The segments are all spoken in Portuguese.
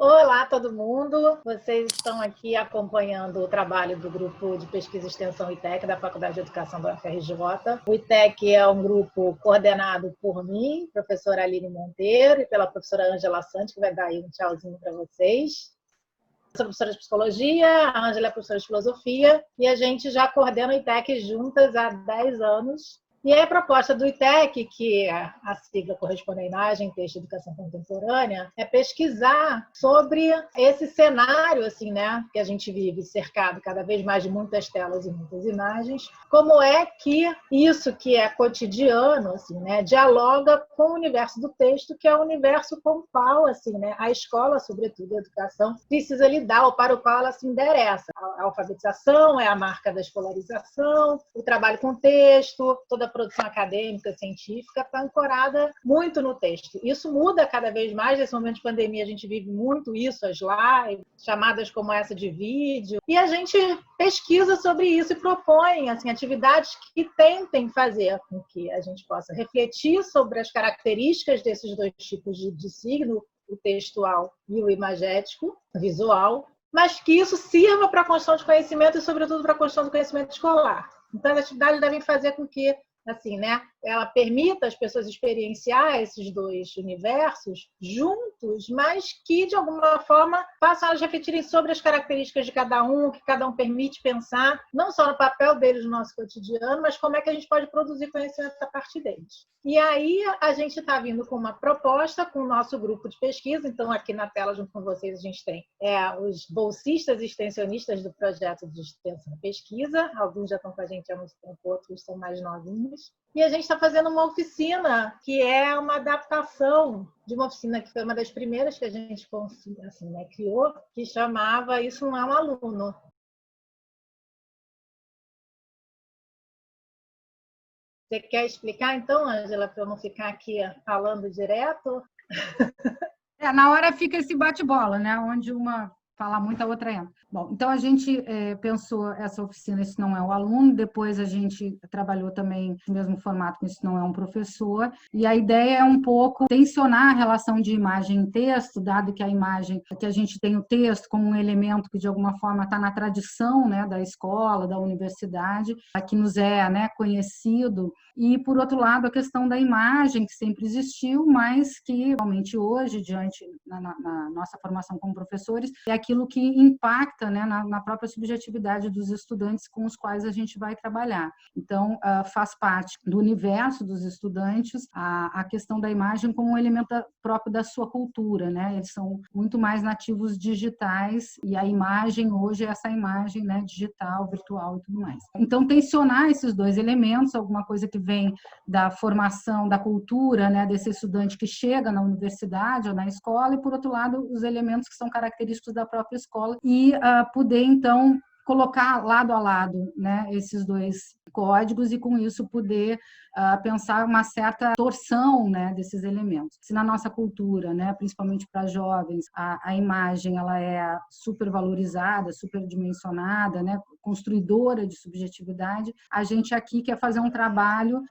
Olá, todo mundo! Vocês estão aqui acompanhando o trabalho do Grupo de Pesquisa e Extensão ITEC, da Faculdade de Educação da UFRJ. O ITEC é um grupo coordenado por mim, professora Aline Monteiro, e pela professora Ângela Santos, que vai dar aí um tchauzinho para vocês. Eu sou professora de Psicologia, a Ângela é professora de Filosofia, e a gente já coordena o ITEC juntas há 10 anos. E a proposta do ITEC, que a sigla corresponde à imagem, texto e educação contemporânea, é pesquisar sobre esse cenário assim, né, que a gente vive cercado cada vez mais de muitas telas e muitas imagens, como é que isso que é cotidiano assim, né, dialoga com o universo do texto, que é o universo com o qual assim, né, a escola, sobretudo a educação, precisa lidar, ou para o qual ela se endereça. A alfabetização é a marca da escolarização, o trabalho com texto, toda a produção acadêmica, científica, está ancorada muito no texto. Isso muda cada vez mais. Nesse momento de pandemia, a gente vive muito isso, as lives, chamadas como essa de vídeo, e a gente pesquisa sobre isso e propõe assim, atividades que tentem fazer com que a gente possa refletir sobre as características desses dois tipos de signo, o textual e o imagético, visual, mas que isso sirva para a construção de conhecimento e, sobretudo, para a construção do conhecimento escolar. Então, as atividades devem fazer com que assim, né, ela permita as pessoas experienciar esses dois universos juntos, mas que, de alguma forma, façam elas refletirem sobre as características de cada um, que cada um permite pensar, não só no papel deles no nosso cotidiano, mas como é que a gente pode produzir conhecimento a partir deles. E aí a gente está vindo com uma proposta com o nosso grupo de pesquisa. Então, aqui na tela, junto com vocês, a gente tem os bolsistas e extensionistas do projeto de extensão e pesquisa. Alguns já estão com a gente há muito tempo, outros são mais novinhos. E a gente está fazendo uma oficina que é uma adaptação de uma oficina que foi uma das primeiras que a gente assim, né, criou, que chamava Isso Não É um Aluno. Você quer explicar, então, Ângela, para eu não ficar aqui falando direto? Na hora fica esse bate-bola, né? Onde uma fala muito, a outra entra. Bom, então a gente pensou essa oficina, Isso Não É o Aluno, depois a gente trabalhou também no mesmo formato com Isso Não É um Professor, e a ideia é um pouco tensionar a relação de imagem e texto, dado que a imagem, que a gente tem o texto como um elemento que de alguma forma está na tradição, né, da escola, da universidade, que nos é, né, conhecido, e por outro lado a questão da imagem, que sempre existiu, mas que realmente hoje, diante na nossa formação como professores, é aquilo que impacta, né, na própria subjetividade dos estudantes com os quais a gente vai trabalhar. Então, faz parte do universo dos estudantes a questão da imagem como um elemento próprio da sua cultura, né? Eles são muito mais nativos digitais e a imagem hoje é essa imagem, né, digital, virtual e tudo mais. Então, tensionar esses dois elementos, alguma coisa que vem da formação, da cultura, né, desse estudante que chega na universidade ou na escola, e, por outro lado, os elementos que são característicos da própria escola, e poder, então, colocar lado a lado, né, esses dois códigos, e com isso poder pensar uma certa torção, né, desses elementos. Se na nossa cultura, né, principalmente para jovens, a imagem ela é supervalorizada, superdimensionada, né, construidora de subjetividade, a gente aqui quer fazer um trabalho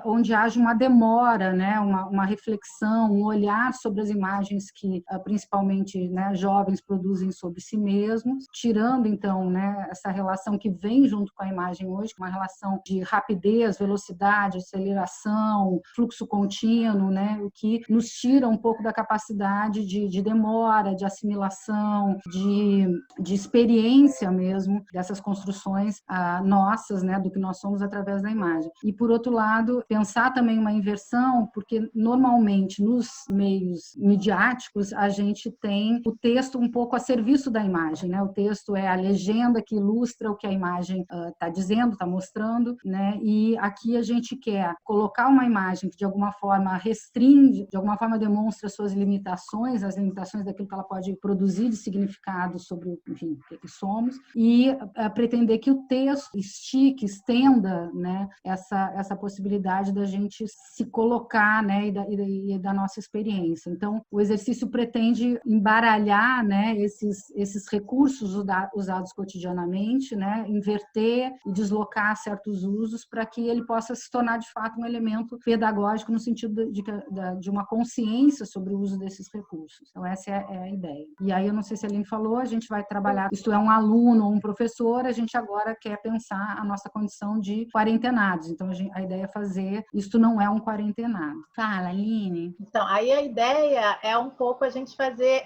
onde haja uma demora, né, uma reflexão, um olhar sobre as imagens que principalmente, né, jovens produzem sobre si mesmos, tirando então, né, essa relação que vem junto com a imagem hoje, uma relação de rapidez, velocidade, aceleração, fluxo contínuo, né, o que nos tira um pouco da capacidade de demora, de assimilação, de experiência mesmo dessas construções nossas, né, do que nós somos através da imagem. E, por outro lado, pensar também uma inversão, porque normalmente nos meios midiáticos a gente tem o texto um pouco a serviço da imagem, né? O texto é a legenda que ilustra o que a imagem está dizendo, está mostrando, né? E aqui a gente quer colocar uma imagem que de alguma forma restringe, de alguma forma demonstra suas limitações, as limitações daquilo que ela pode produzir de significado sobre, enfim, o que somos, e pretender que o texto estique, estenda, né, essa possibilidade da gente se colocar, né, e da nossa experiência. Então, o exercício pretende embaralhar, né, esses recursos usados cotidianamente, né, inverter e deslocar certos usos para que ele possa se tornar tornar, de fato, um elemento pedagógico no sentido de uma consciência sobre o uso desses recursos. Então, essa é a ideia. E aí, eu não sei se a Aline falou, a gente vai trabalhar, isto é, um aluno ou um professor, a gente agora quer pensar a nossa condição de quarentenados. Então, a ideia é fazer, isto não é um quarentenado. Fala, Aline. Então, aí a ideia é um pouco a gente fazer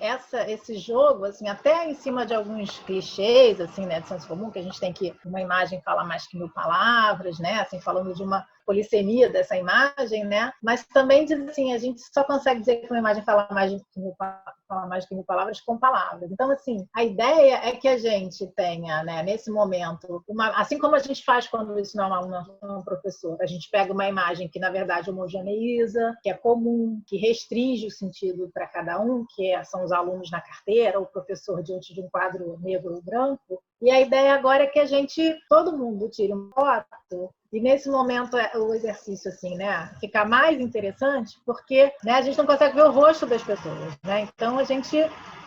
esse jogo, assim, até em cima de alguns clichês, assim, né, de senso comum, que a gente tem que uma imagem fala mais que 1000 palavras, né, assim, falando de uma polissemia dessa imagem, né? Mas também diz assim, a gente só consegue dizer que uma imagem fala mais que 1000 palavras com palavras. Então, assim, a ideia é que a gente tenha, né, nesse momento, assim como a gente faz quando isso não é um aluno, não é um professor, a gente pega uma imagem que, na verdade, homogeneiza, que é comum, que restringe o sentido para cada um, são os alunos na carteira, o professor diante de um quadro negro ou branco. E a ideia agora é que todo mundo tire uma foto. E nesse momento o exercício assim, né, fica mais interessante porque, né, a gente não consegue ver o rosto das pessoas, né? Então a gente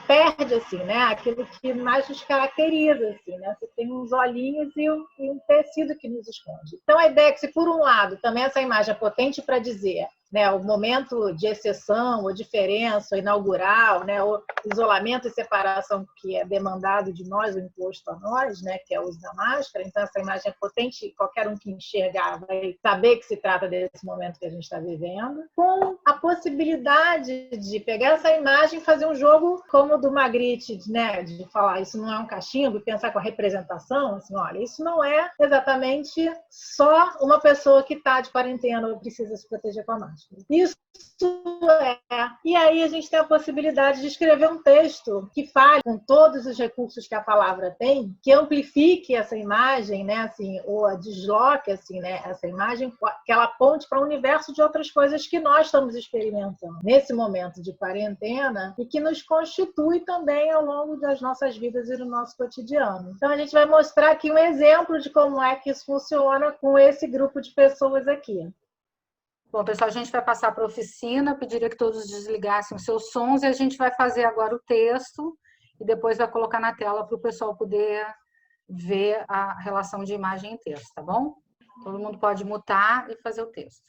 perde assim, né, aquilo que mais nos caracteriza assim, né? Você tem uns olhinhos e um tecido que nos esconde. Então a ideia é que se por um lado também essa imagem é potente para dizer, né, o momento de exceção ou diferença ou inaugural, né, o isolamento e separação que é demandado de nós, o imposto a nós, né, que é o uso da máscara. Então essa imagem é potente, qualquer um que enxergar vai saber que se trata desse momento que a gente está vivendo, com a possibilidade de pegar essa imagem e fazer um jogo como o do Magritte, né, de falar isso não é um cachimbo, e pensar com a representação, assim, olha, isso não é exatamente só uma pessoa que está de quarentena ou precisa se proteger com a máscara. Isso é. E aí a gente tem a possibilidade de escrever um texto que fale com todos os recursos que a palavra tem, que amplifique essa imagem, né, assim, ou desloque assim, né, essa imagem, que ela aponte para um universo de outras coisas que nós estamos experimentando nesse momento de quarentena e que nos constitui também ao longo das nossas vidas e do nosso cotidiano. Então a gente vai mostrar aqui um exemplo de como é que isso funciona com esse grupo de pessoas aqui. Bom, pessoal, a gente vai passar para a oficina, pediria que todos desligassem os seus sons e a gente vai fazer agora o texto e depois vai colocar na tela para o pessoal poder ver a relação de imagem e texto, tá bom? Todo mundo pode mutar e fazer o texto.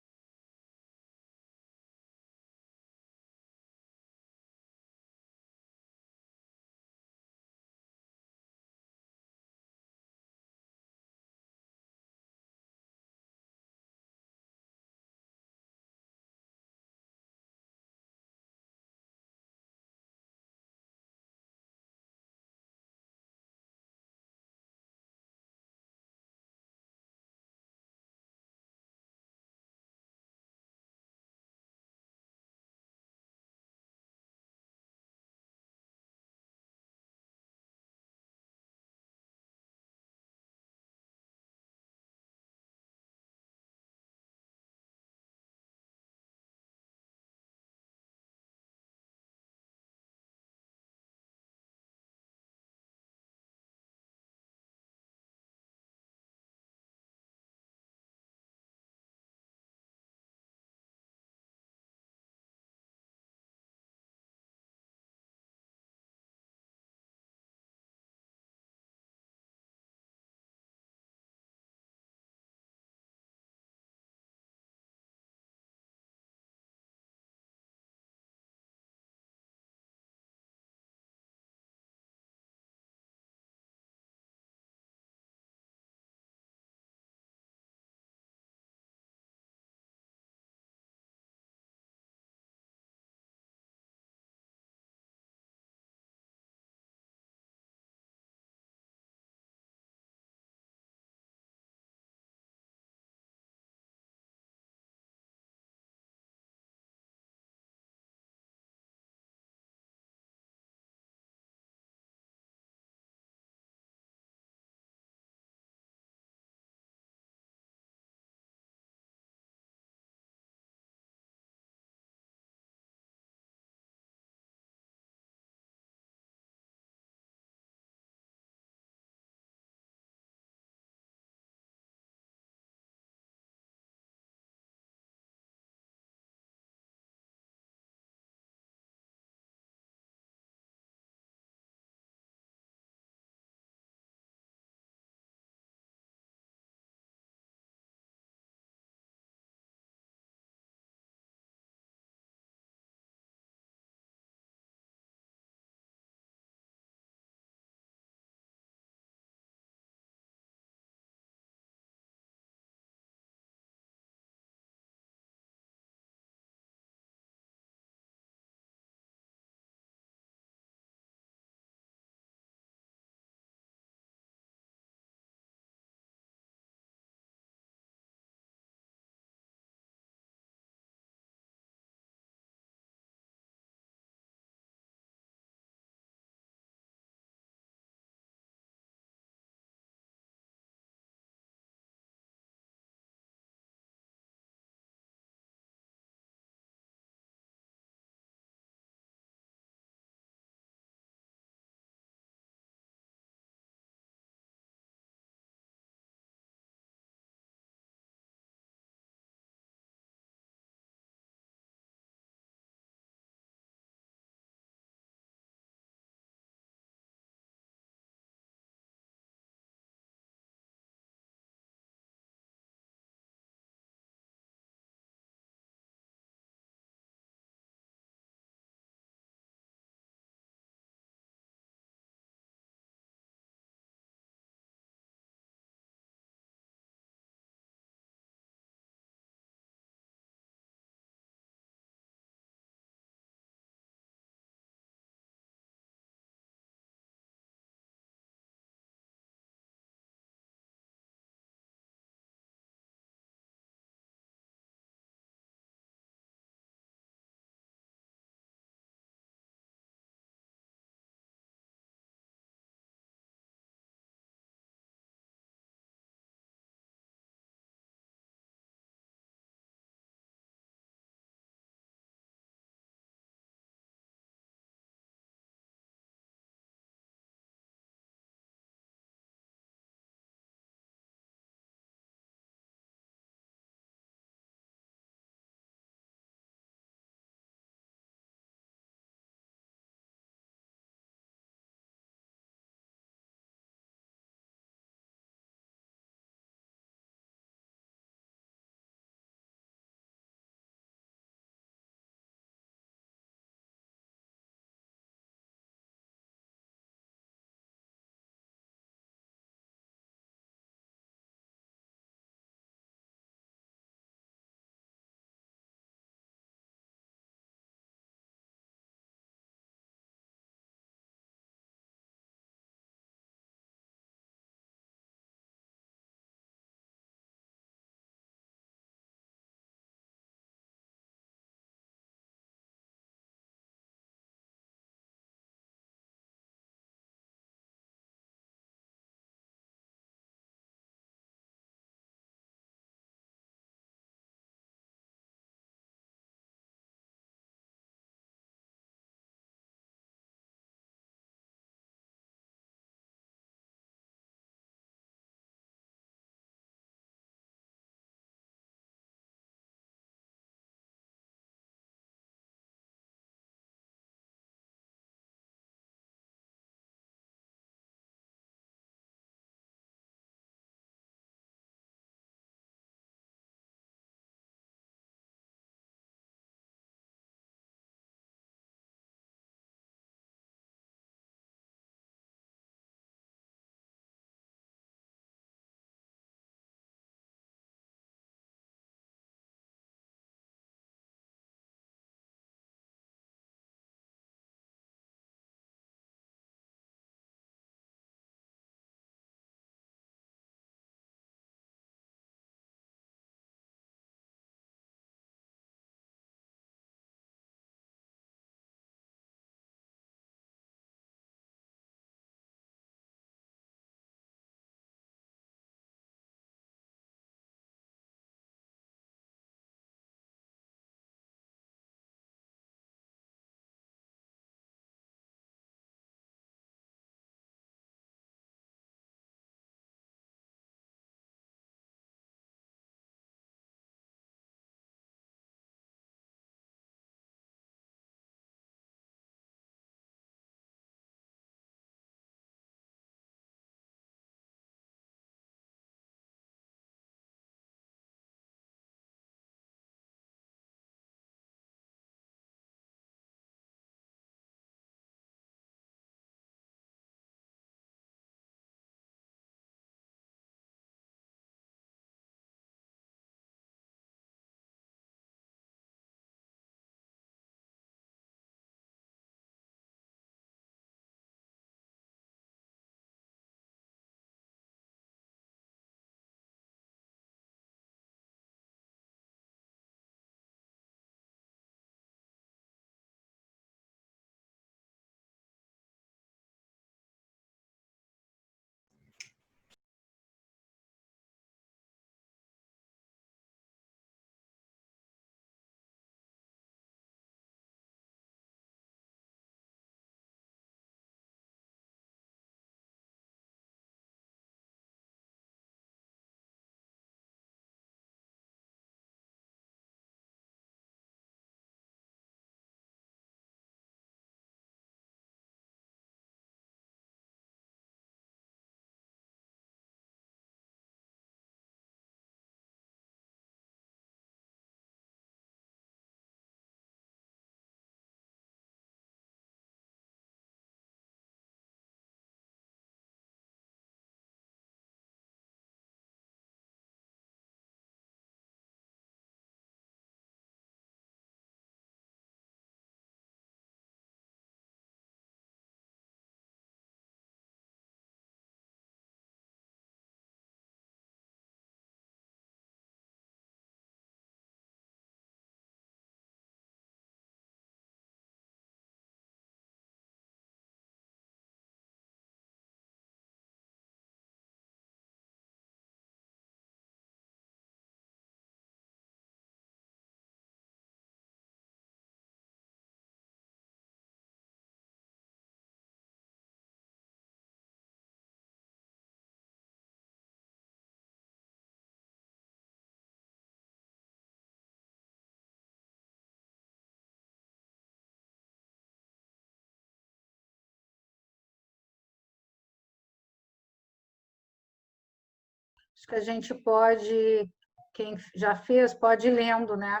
Acho que a gente pode, quem já fez, pode ir lendo, né?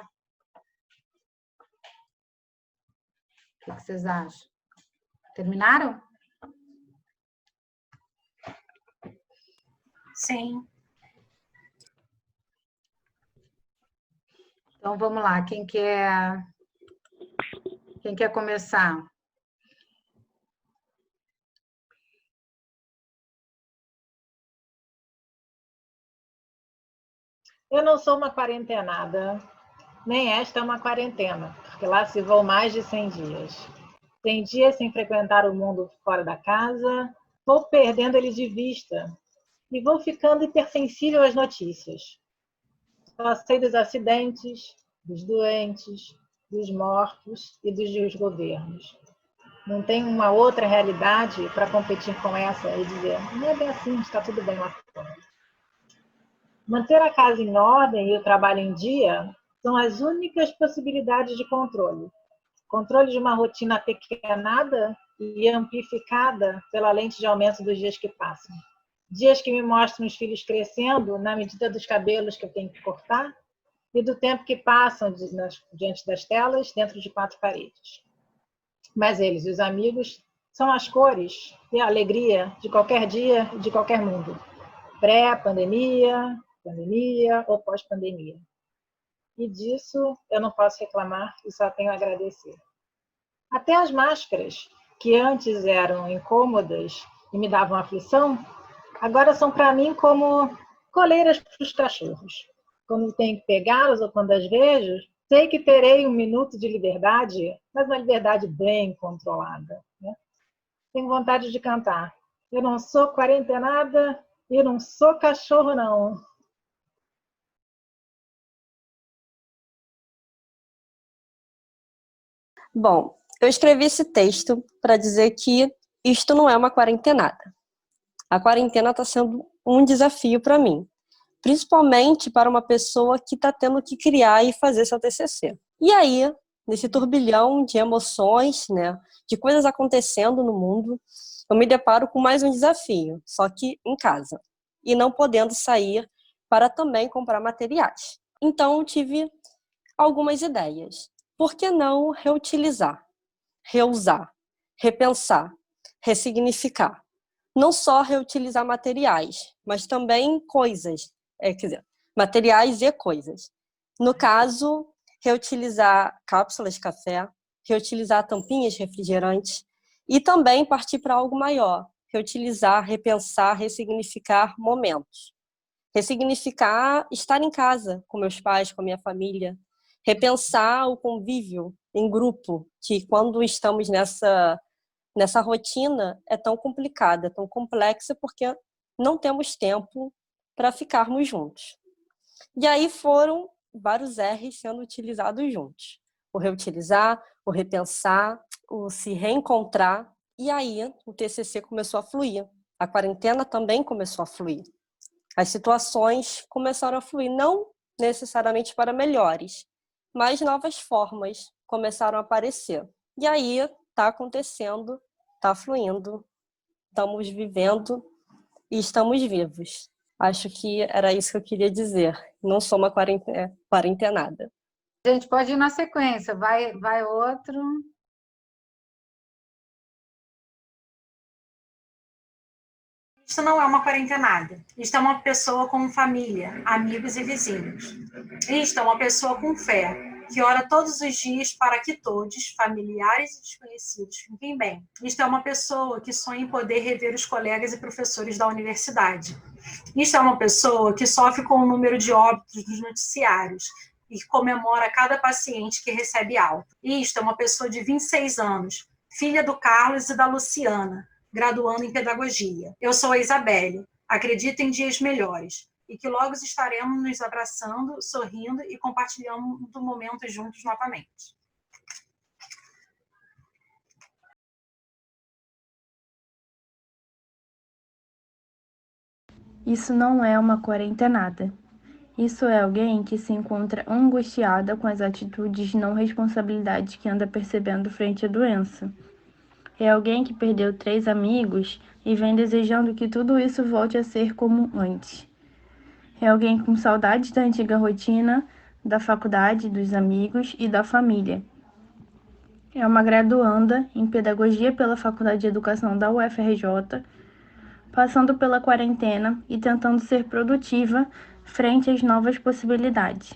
O que vocês acham? Terminaram? Sim. Então, vamos lá. Quem quer começar? Eu não sou uma quarentenada, nem esta é uma quarentena, porque lá se vão mais de 100 dias. 100 dias sem frequentar o mundo fora da casa, vou perdendo ele de vista e vou ficando hipersensível às notícias. Só sei dos acidentes, dos doentes, dos mortos e dos desgovernos. Não tem uma outra realidade para competir com essa e dizer, não é bem assim, está tudo bem lá fora. Manter a casa em ordem e o trabalho em dia são as únicas possibilidades de controle. Controle de uma rotina apequenada e amplificada pela lente de aumento dos dias que passam. Dias que me mostram os filhos crescendo na medida dos cabelos que eu tenho que cortar e do tempo que passam diante das telas dentro de 4 paredes. Mas eles, os amigos, são as cores e a alegria de qualquer dia e de qualquer mundo. Pré-pandemia, pandemia ou pós-pandemia. E disso eu não posso reclamar e só tenho a agradecer. Até as máscaras, que antes eram incômodas e me davam aflição, agora são para mim como coleiras para os cachorros. Quando tenho que pegá-los ou quando as vejo, sei que terei um minuto de liberdade, mas uma liberdade bem controlada. Né? Tenho vontade de cantar. Eu não sou quarentenada e eu não sou cachorro, não. Bom, eu escrevi esse texto para dizer que isto não é uma quarentenada. A quarentena está sendo um desafio para mim, principalmente para uma pessoa que está tendo que criar e fazer seu TCC. E aí, nesse turbilhão de emoções, né, de coisas acontecendo no mundo, eu me deparo com mais um desafio, só que em casa, e não podendo sair para também comprar materiais. Então, eu tive algumas ideias. Por que não reutilizar, reusar, repensar, ressignificar? Não só reutilizar materiais, mas também coisas, quer dizer, materiais e coisas. No caso, reutilizar cápsulas de café, reutilizar tampinhas de refrigerantes e também partir para algo maior, reutilizar, repensar, ressignificar momentos. Ressignificar estar em casa com meus pais, com a minha família, repensar o convívio em grupo, que quando estamos nessa rotina é tão complicada, é tão complexa, porque não temos tempo para ficarmos juntos. E aí foram vários R's sendo utilizados juntos. O reutilizar, o repensar, o se reencontrar. E aí o TCC começou a fluir. A quarentena também começou a fluir. As situações começaram a fluir, não necessariamente para melhores, mas novas formas começaram a aparecer. E aí está acontecendo, está fluindo, estamos vivendo e estamos vivos. Acho que era isso que eu queria dizer. Não sou uma quarentenada. A gente pode ir na sequência. Vai outro. Isto não é uma quarentenada. Isto é uma pessoa com família, amigos e vizinhos. Isto é uma pessoa com fé, que ora todos os dias para que todos, familiares e desconhecidos, fiquem bem. Isto é uma pessoa que sonha em poder rever os colegas e professores da universidade. Isto é uma pessoa que sofre com o número de óbitos nos noticiários e comemora cada paciente que recebe alta. Isto é uma pessoa de 26 anos, filha do Carlos e da Luciana, graduando em pedagogia. Eu sou a Isabelle, acredito em dias melhores e que logo estaremos nos abraçando, sorrindo e compartilhando momentos juntos novamente. Isso não é uma quarentenada. Isso é alguém que se encontra angustiada com as atitudes de não responsabilidade que anda percebendo frente à doença. É alguém que perdeu 3 amigos e vem desejando que tudo isso volte a ser como antes. É alguém com saudades da antiga rotina, da faculdade, dos amigos e da família. É uma graduanda em Pedagogia pela Faculdade de Educação da UFRJ, passando pela quarentena e tentando ser produtiva frente às novas possibilidades.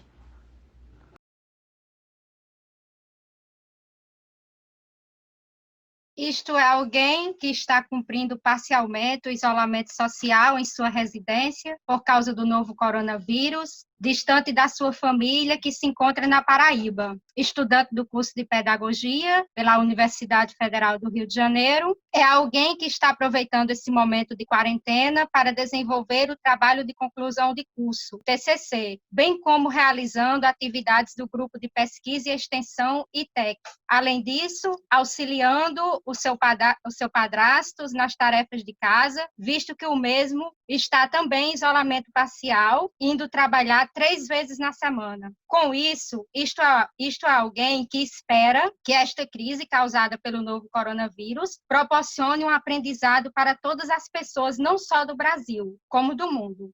Isto é alguém que está cumprindo parcialmente o isolamento social em sua residência por causa do novo coronavírus, distante da sua família que se encontra na Paraíba. Estudante do curso de Pedagogia pela Universidade Federal do Rio de Janeiro, é alguém que está aproveitando esse momento de quarentena para desenvolver o trabalho de conclusão de curso, TCC, bem como realizando atividades do grupo de pesquisa e extensão ITEC. Além disso, auxiliando o seu padrasto nas tarefas de casa, visto que o mesmo está também em isolamento parcial, indo trabalhar 3 vezes na semana. Com isso, isto é alguém que espera que esta crise causada pelo novo coronavírus proporcione um aprendizado para todas as pessoas, não só do Brasil, como do mundo.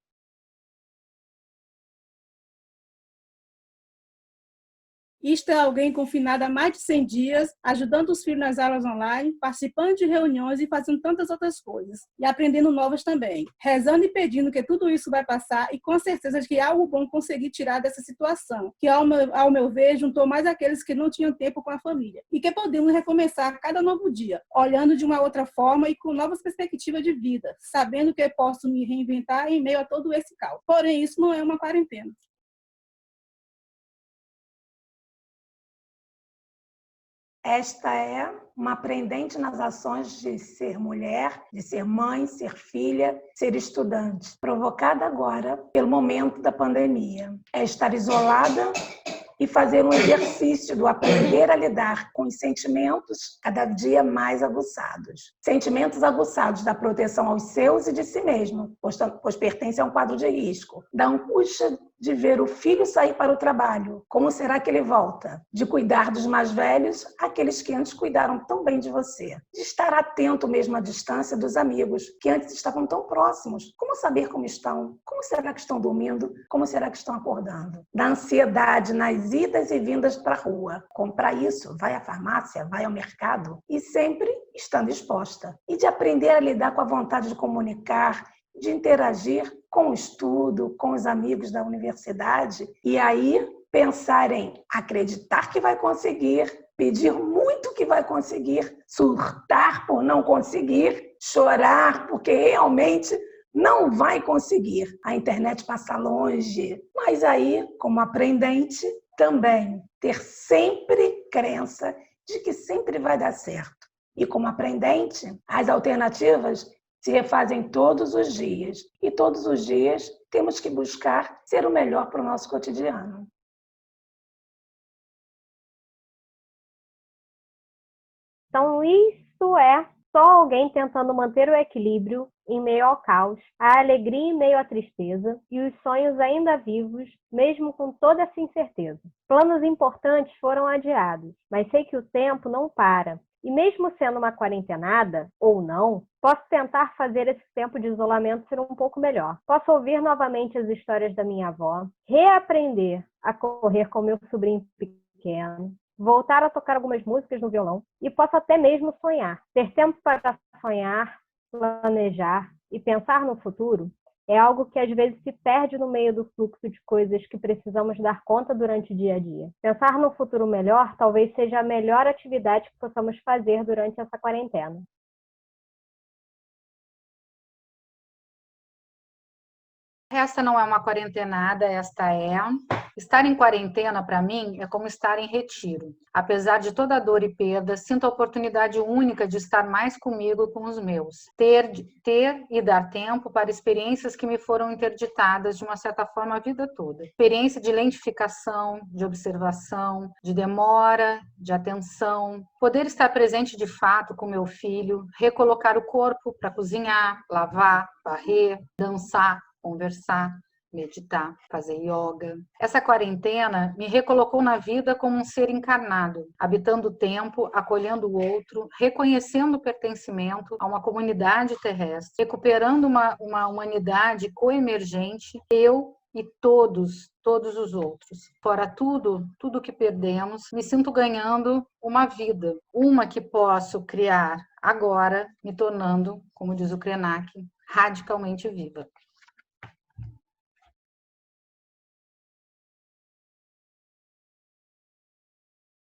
Isto é alguém confinado há mais de 100 dias, ajudando os filhos nas aulas online, participando de reuniões e fazendo tantas outras coisas. E aprendendo novas também. Rezando e pedindo que tudo isso vai passar e com certeza que algo bom conseguir tirar dessa situação, que ao meu ver juntou mais aqueles que não tinham tempo com a família. E que podemos recomeçar cada novo dia, olhando de uma outra forma e com novas perspectivas de vida, sabendo que eu posso me reinventar em meio a todo esse caos. Porém, isso não é uma quarentena. Esta é uma aprendente nas ações de ser mulher, de ser mãe, ser filha, ser estudante, provocada agora pelo momento da pandemia. É estar isolada e fazer um exercício do aprender a lidar com os sentimentos cada dia mais aguçados. Sentimentos aguçados da proteção aos seus e de si mesmo, pois pertence a um quadro de risco. Da angústia de ver o filho sair para o trabalho. Como será que ele volta? De cuidar dos mais velhos, aqueles que antes cuidaram tão bem de você. De estar atento mesmo à distância dos amigos, que antes estavam tão próximos. Como saber como estão? Como será que estão dormindo? Como será que estão acordando? Da ansiedade nas idas e vindas para a rua. Comprar isso, vai à farmácia, vai ao mercado. E sempre estando exposta. E de aprender a lidar com a vontade de comunicar, de interagir com o estudo, com os amigos da universidade, e aí pensar em acreditar que vai conseguir, pedir muito que vai conseguir, surtar por não conseguir, chorar porque realmente não vai conseguir. A internet passa longe, mas aí, como aprendente, também ter sempre crença de que sempre vai dar certo. E como aprendente, as alternativas se refazem todos os dias. E todos os dias temos que buscar ser o melhor para o nosso cotidiano. Então, isso é só alguém tentando manter o equilíbrio em meio ao caos, a alegria em meio à tristeza e os sonhos ainda vivos, mesmo com toda essa incerteza. Planos importantes foram adiados, mas sei que o tempo não para. E mesmo sendo uma quarentenada, ou não, posso tentar fazer esse tempo de isolamento ser um pouco melhor. Posso ouvir novamente as histórias da minha avó, reaprender a correr com meu sobrinho pequeno, voltar a tocar algumas músicas no violão e posso até mesmo sonhar. Ter tempo para sonhar, planejar e pensar no futuro é algo que às vezes se perde no meio do fluxo de coisas que precisamos dar conta durante o dia a dia. Pensar no futuro melhor talvez seja a melhor atividade que possamos fazer durante essa quarentena. Esta não é uma quarentenada, esta é... Estar em quarentena, para mim, é como estar em retiro. Apesar de toda a dor e perda, sinto a oportunidade única de estar mais comigo e com os meus. Ter e dar tempo para experiências que me foram interditadas, de uma certa forma, a vida toda. Experiência de lentificação, de observação, de demora, de atenção. Poder estar presente de fato com meu filho, recolocar o corpo para cozinhar, lavar, varrer, dançar, conversar, meditar, fazer yoga. Essa quarentena me recolocou na vida como um ser encarnado, habitando o tempo, acolhendo o outro, reconhecendo o pertencimento a uma comunidade terrestre, recuperando uma humanidade coemergente, eu e todos os outros. Fora tudo que perdemos, me sinto ganhando uma vida, uma que posso criar agora, me tornando, como diz o Krenak, radicalmente viva.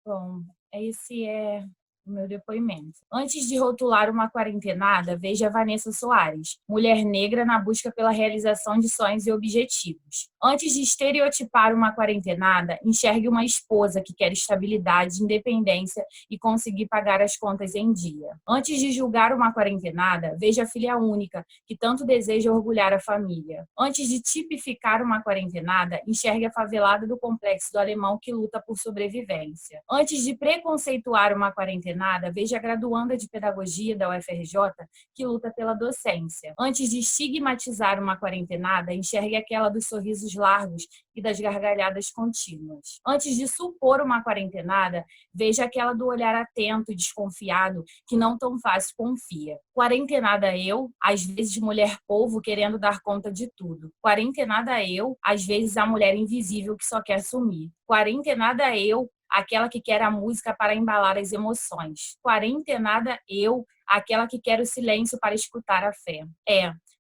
Bom, esse é o meu depoimento. Antes de rotular uma quarentenada, veja Vanessa Soares, mulher negra na busca pela realização de sonhos e objetivos. Antes de estereotipar uma quarentenada, enxergue uma esposa que quer estabilidade, independência e conseguir pagar as contas em dia. Antes de julgar uma quarentenada, veja a filha única, que tanto deseja orgulhar a família. Antes de tipificar uma quarentenada, enxergue a favelada do Complexo do Alemão que luta por sobrevivência. Antes de preconceituar uma quarentenada, veja a graduanda de pedagogia da UFRJ que luta pela docência. Antes de estigmatizar uma quarentenada, enxergue aquela dos sorrisos largos e das gargalhadas contínuas. Antes de supor uma quarentenada, veja aquela do olhar atento e desconfiado que não tão fácil confia. Quarentenada eu, às vezes mulher polvo querendo dar conta de tudo. Quarentenada eu, às vezes a mulher invisível que só quer sumir. Quarentenada eu, aquela que quer a música para embalar as emoções. Quarentenada eu, aquela que quer o silêncio para escutar a fé.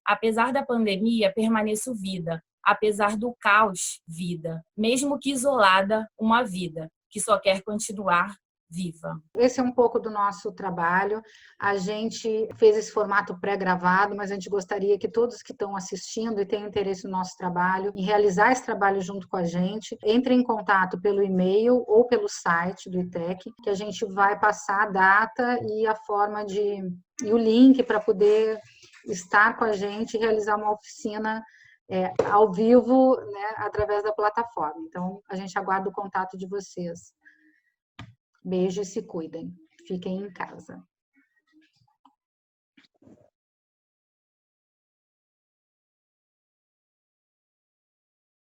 Apesar da pandemia, permaneço vida. Apesar do caos, vida. Mesmo que isolada, uma vida que só quer continuar viva. Esse é um pouco do nosso trabalho. A gente fez esse formato pré-gravado, mas a gente gostaria que todos que estão assistindo e têm interesse no nosso trabalho, em realizar esse trabalho junto com a gente, entrem em contato pelo e-mail ou pelo site do ITEC, que a gente vai passar a data e a forma e o link para poder estar com a gente e realizar uma oficina ao vivo, né, através da plataforma. Então, a gente aguarda o contato de vocês. Beijo e se cuidem. Fiquem em casa.